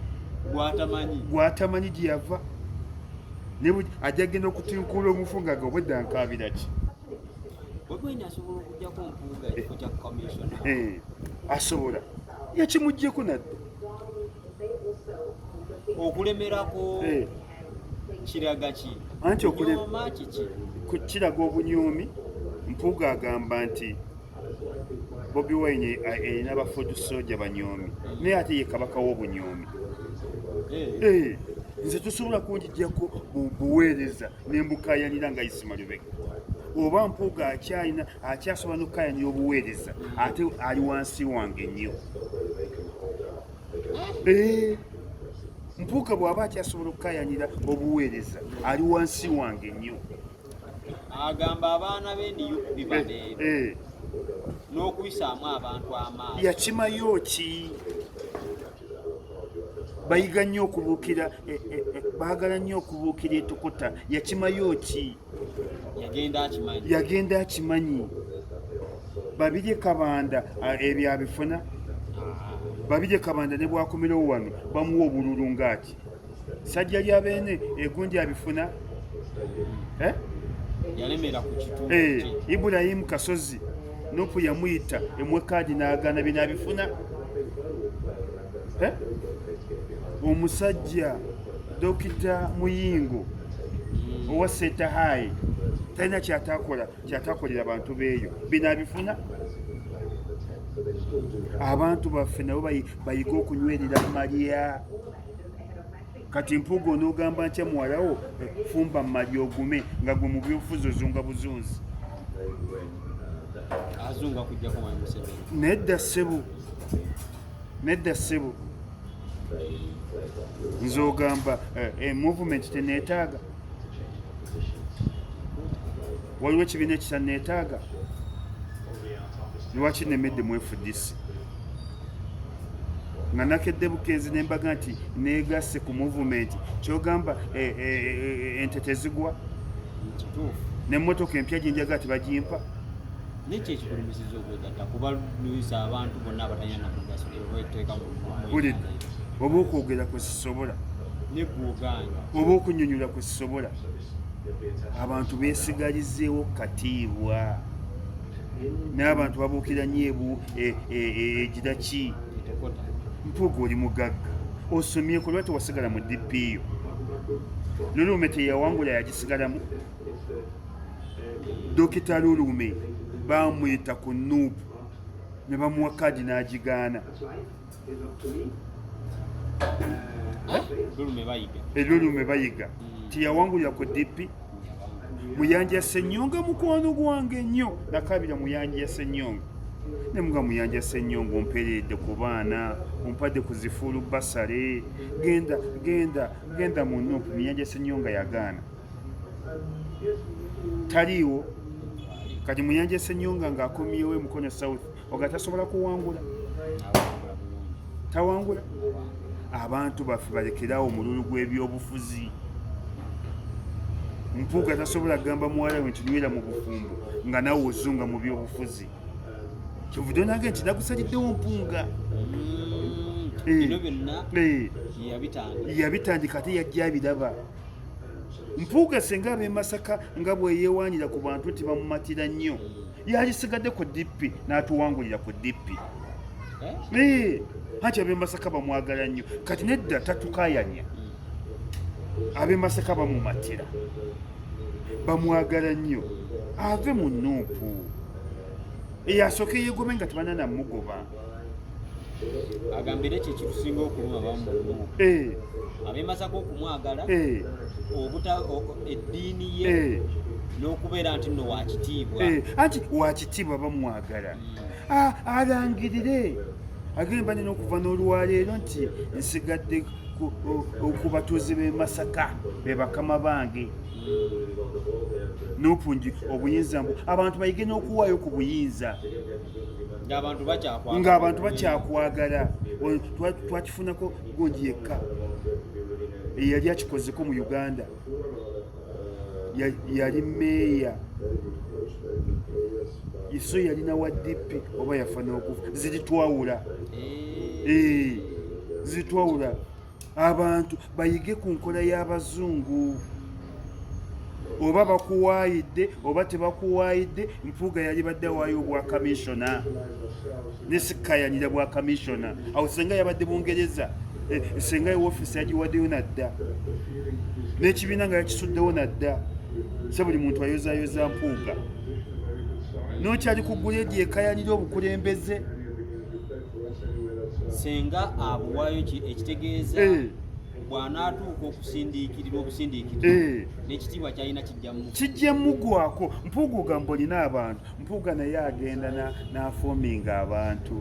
gw'atamanyi gye yava. Ajja agenda okutinkula omufu ng'aga obwedda nkaabira ki? Asobola yakimuggyeko nadde okulemerako kiraga ki? Anti kiraga obunyoomi. Mpuuga agamba nti Bobi Wine erina abafudu soja banyoomi naye ate ye kabaka w'obunyoomi. Nze tusobola kunjijjako buweereza nembukayanira nga Isima Lubega oba Mpuuga akyasobola n'okukayanira obuweereza ate ali wansi wange nnyo. Mpuuga bw'aba akyasobola okukayanira obuweereza ali wansi wange nnyo. Agamba abaana b'endiyo bibaneera n'okuyisaamu abantu amaanyi. Yakimayo ki? Bayiga nnyo okubuukira baagala nnyo okubuukira etokota. Yakimayo ki? Yagenda akimanyi. Babirye Kabanda ebyo abifuna. Babirye Kabanda ne bwakomerewo wano bamuwa obululu ng'ati. Sajja lya beene egundi abifuna. Yalemera ku kitundu. Ibrahim Kasozi Nupu yamuyita emwekadi n'agaana bino abifuna. Omusajja Dokita Muyingo owa Setahayi talina kyatakolera abantu beeyo bino abifuna. Abantu baffe nabo bayiga okunywerera malya. Kati Mpuuga onoogamba ntya muwalawo fumba malya ogume nga gwe mu byobufuzi ozunga buzunzi. Azunga kujjako Mwami Museveni. Nedda ssebo. Nze ogamba movement teneetaaga. Waliwo ekibiina ekitaneetaaga. Lwaki nemedde mu FDC? Nga nakedde Bukenzi ne mbaga nti neegasse ku movement. Kyogamba ente tezigwa. N'emmotoka empya gye njaga ati bagimpa. N'ekyo ekikulumisiza okwegatta kuba luyisa abantu bonna abatanyana mugaso ebateeka mu bulidde. Oba okwogera kwe sisobola. Negwoganya. Oba okunnyonnyola kwe sisobola. Abantu beesigalizeewo katiibwa. N'abantu babuukira nnyo egira ki? Mpuuga oli mugagga. Osomyeko lwaki wasigala mu DP yo? Lulume teyawangula yagisigalamu. Dokita Lulume bamuyita ku Nuupu ne bamuwa kadi n'agigaana. Lulume bayiga teyawangulira ku DP. Muyanja Ssenyonga mukwano gwange nnyo nakabira Muyanja Ssenyonga ne muga Muyanja Ssenyonga omperedde ku baana ompadde ku zifuulu basale genda mu Nuupu. Muyanja Ssenyonga yagaana taliiwo. Kati Muyanja Ssenyonga ng'akomyewo e Mukono South oga tasobola kuwangula. Tawangula. Abantu baffe balekerawo omululu gw'ebyobufuzi. Mpuuga tasobola kugamba muwala we nti nywera mu bufumbo nga nawe ozunga mu byobufuzi. Kivudde nange nti nagusaliddewo Mpuuga. Bino byonna yabitandika ate yajja abiraba. Mpuuga senga ab'e Masaka nga bwe yeewaanira ku bantu nti bamumatira nnyo yalisigadde ku DP n'atuwangulira ku DP. Anti ab'e Masaka bamwagala nnyo. Kati nedda tatukayanya. Ab'e Masaka bamumatira bamwagala nnyo ave mu Nuupu. Eyasooka yeegome nga tebanana mugoba. Agambira ekyo ekikusinga okuluma bamu mu Nuupu. Ab'e Masaka okumwagala eddiini ye n'okubeera nti nno wakitiibwa. Anti wakitiibwa bamwagala. Alangirire agemba nina okuva n'olwaleero nti nsigadde ku batuuze b'e Masaka be bakama bange. Nuupu obuyinza abantu bayige n'okuwaayo ku buyinza ng'abantu bakyakwagala. Twakifunako Gongi yekka eyali akikozeko mu Uganda. Yali meeya. Iso yalina wa DP oba yafa n'okufa. Zitwawula. Zitwawula. Abantu bayige ku nkola y'Abazungu. Oba bakuwaayidde oba tebakuwaayidde. Mpuuga yali badde waayo obwa kamishona ne sikayanira bwa kamishona. Awo senga yabadde Bungereza senga ofiisi yagiwaddeyo nadda n'ekibiina nga yakisuddewo nadda. Se buli muntu ayozayoza Mpuuga. n'okyali ku grade ekayanira obukulembeze senga abuwayo ekitegeeza bw'anaatuuka okusindiikirirwa obusindiikiriza n'ekitiibwa kyalina kijja mugwako. Mpuuga ogamba olina abantu, Mpuuga naye agenda n'afoominga abantu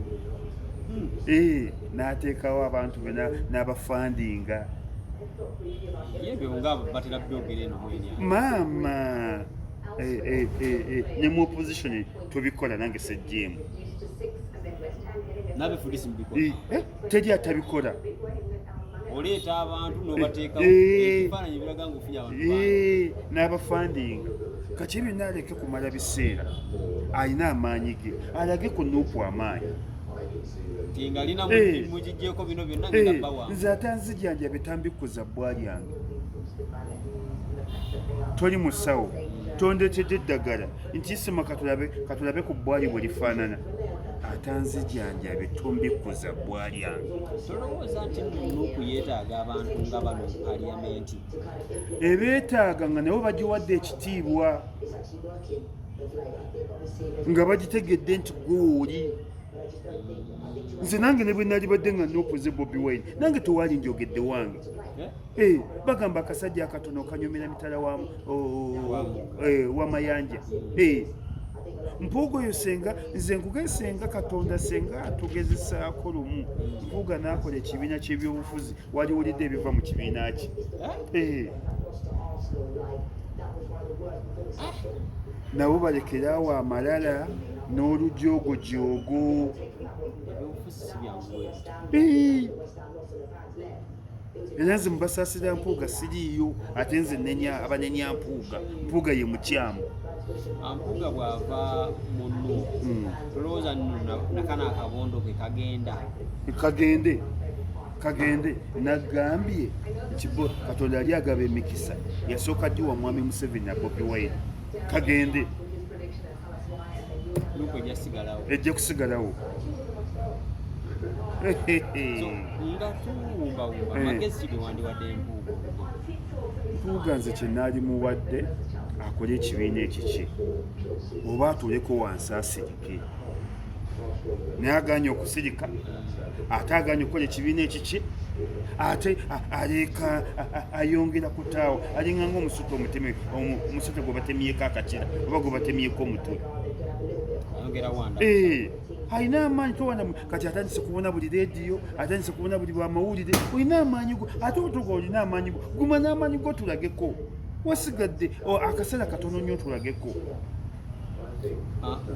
n'ateekawo abantu be n'abafandinga maama ne mu opposition tubikola nange sejjeemu teri atabikola oleeta abantu n'obateekawo ebifaananyi biraga ng'ofunye abantu n'abafandinga kati ebyo naaleke kumala biseera alina amaanyi ge alage ku nuupu amaanyi ngalina mugijjeeko bino byonna ngenda bawange nze atanzijanjabe tambikuza bbwa lyange toli musawo tondetedde eddagala nti isima katulabe ku bbwali bwe lifaanana atanzijanjabe tombikuza bbwa lyange. Tolowooza nti nuupu yeetaaga abantu nga bano mu paliyamenti? Ebeetaaga nga nabo bagiwadde ekitiibwa nga bagitegedde nti gwoli. Nze nange ne bwe nalibadde nga noopuze Bobi Wine nange tewali njogedde wange. Bagamba akasajja akatono kanyomera mitala wa mayanja. Mpuuga oyo senga nze nkugesenga Katonda senga atugezesaako lumu Mpuuga n'akola ekibiina ky'ebyobufuzi waliwulidde ebiva mu kibiina ki. Nabo balekerawo amalala n'olujoogojogo. Era nze mubasaasira Mpuuga siriiyo ate nze abanenya Mpuuga. Mpuuga ye mukyamu. Mpuuga bw'ava mu nnuupu tolowooza nakana akabondo ke kagende nagambye Katonda yali agaba emikisa yasooka ddi wa mwami Museveni na Bobi Wine kagende ejja kusigalawo. Nga tuwumbawumba amagezi ki wandiwadde Mpuuga nze kye naali muwadde akole ekibiina ekiki oba atuleko wansi asirike naye aganye okusirika ate aganye okukola ekibiina ekiki ate aleka ayongera kutaawo alinga ng'omusota omusota gwe batemyeko akakira oba gwe batemyeko omutwe alina amaanyi towana kati atandise kubona buli rediyo atandise kubona buli bwamawulire olina amaanyi go ate otuga olina amaanyi go guma n'amaanyi go tulageko wasigadde akaseera katono nnyo tulageko.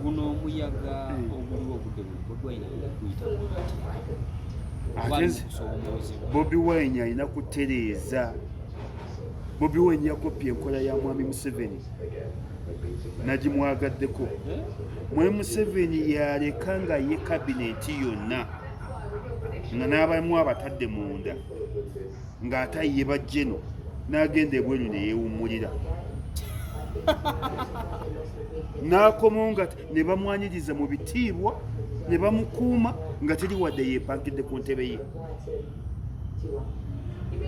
Guno omuyaga oguliwo obudde Bobi Wine alina kutereeza. Bobi Wine yakopye enkola ya mwami Museveni nagimwagaddeko. Mwami Museveni yaleka nga ye kabineti yonna nga n'abamu abatadde munda ng'ataye bajjeno n'agenda ebweru ne yeewummulira n'akomawo nga ne bamwanyiriza mu bitiibwa ne bamukuuma nga teri wadde yeepangidde ku ntebe ye.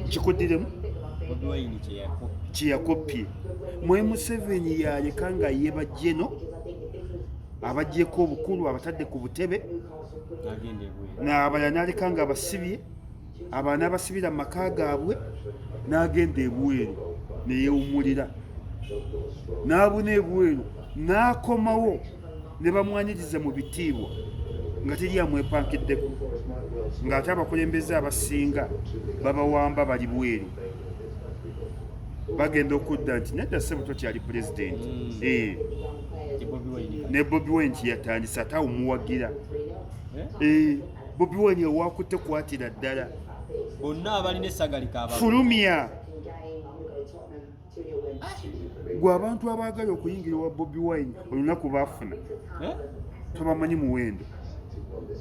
Kikuddiremu kyeyakopye. Mwami Museveni yaleka nga ye bajjeno abagyeko obukulu abatadde ku butebe n'abalala n'aleka nga abasibye abaana abasibira mu maka gaabwe n'agenda ebweru ne yeewummulira n'abuna ebweru n'akomawo ne bamwanyiriza mu bitiibwa nga teri amwepankiddeko ng'ate abakulembeze abasinga babawamba bali bweru bagenda okudda nti nedda ssebo tokyali pulezidenti. Ne Bobi Wine yatandise ate awumuwagira. Bobi Wine wakutte kwatira ddala bonna abalina essagalika fulumya. Gwe abantu abaagala okuyingira wa Bobi Wine olunaku baafuna tobamanyi muwendo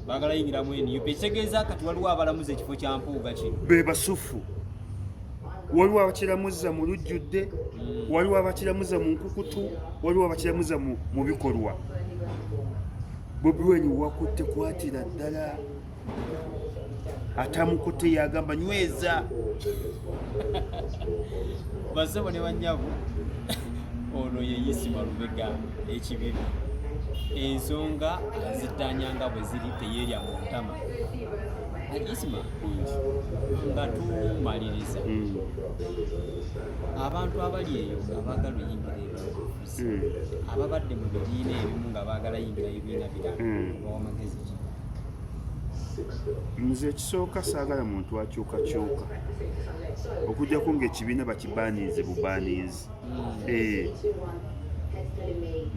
baagala yingira mwene ekitegeeza kati waliwo abalamuza ekifo kya Mpuuga kino be basufu. Waliwo abakiramuza mu lujjudde, waliwo abakiramuza mu nkukutu, waliwo abakiramuza mu bikolwa. Bobi Wine wakutte kwatira ddala atamukutte yagamba nyweza basebo ne banyabu ono ye yisima Lubega Ekibibi ensonga zitanyanga bwe ziri teyerya mu ntama. Isima nga tumaliriza abantu abali eyo nga baagala oyingira ebyobufuzi ababadde mu bibiina ebimu nga baagala yingira ebibiina birala bawa magezi ki? Nze ekisooka saagala muntu akyukakyuka okujjako ng'ekibiina bakibaaniize bubaaniizi.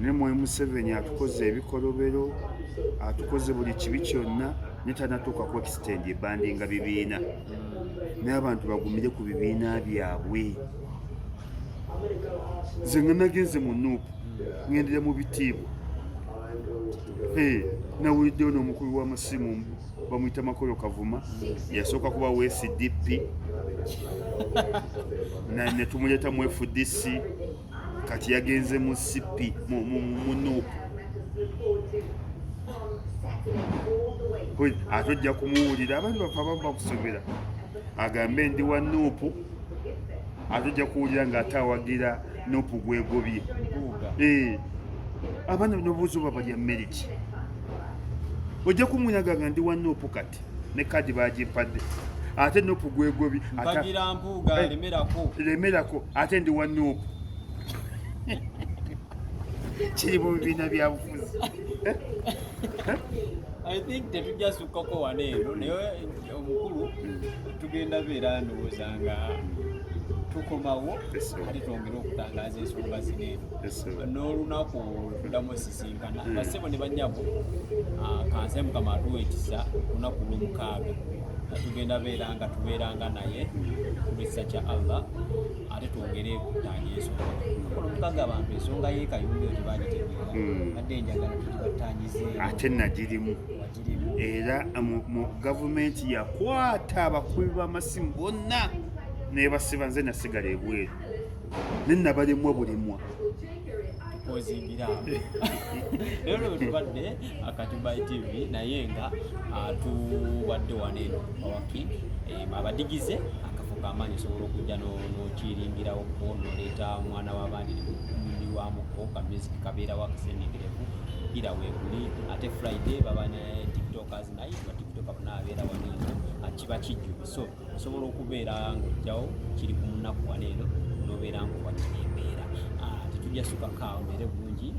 Ne Museveni atukoze ebikolobero, atukoze buli kibi kyonna ne tanatuuka ku exitendi ebandinga bibiina. Naye abantu bagumire ku bibiina byabwe. Nze nga nagenze mu Nuupu ŋŋendera mu bitiibwa. Nawuliddeyo n'omukulu w'amasimu bamuyita Makolo Kavuma yasooka kuba wa SDP ne tumuleeta mu FDC kati yagenze mu CP mu Nuupu. Ate ojja kumuwulira abantu bafa bakusobera agambe ndi wa Nuupu, ate ojja kuwulira ng'ate awagira Nuupu gwegobye. Abaana n'obuuza oba balya meriki ojja kumunyaga nga ndi wa Nuupu kati ne kadi bagimpadde ate Nuupu gwegobye mpagira Mpuuga lemerako ate ndi wa Nuupu. Kiri mu bibiina bya bufuzi. I think tetujja sukkako wano eno naye omukulu tugenda beera ndowooza nga tukomawo ate twongere okutangaaza ensonga zino eno n'olunaku tuddamu osisinkana bassebo ne bannyabo kanse mukama atuweekisa olunaku lw'omukaaga tugenda beera nga tubeeranga naye kulwekisa kya Allah ate twongere okutanja ensonga olumukaaga abantu ensonga y'ekayunga tebagitegeera adde enjagala tugibatanyize ate nagirimu era mu gavumenti yakwata abakulu b'amasimu bonna nebasiba nze nasigala ebweru nenabalemwa bulimwa ozingira lero tubadde Akatuba TV naye nga tubadde wano eno awaki abadigize akafo k'amaanyi osobola okujja n'okiringirawo n'oleeta omwana w'abandi mundi wamuko ka music kabeerawo akasenengerevu ira weekuli ate Friday baba ne tiktokers naye ba tiktoka banabeera wano eno kiba kijjubi so osobola okubeera ng'ojjawo kiri ku munaku wano eno n'obeera ng'owakinembeera tetujja sukakaawo mbere bulungi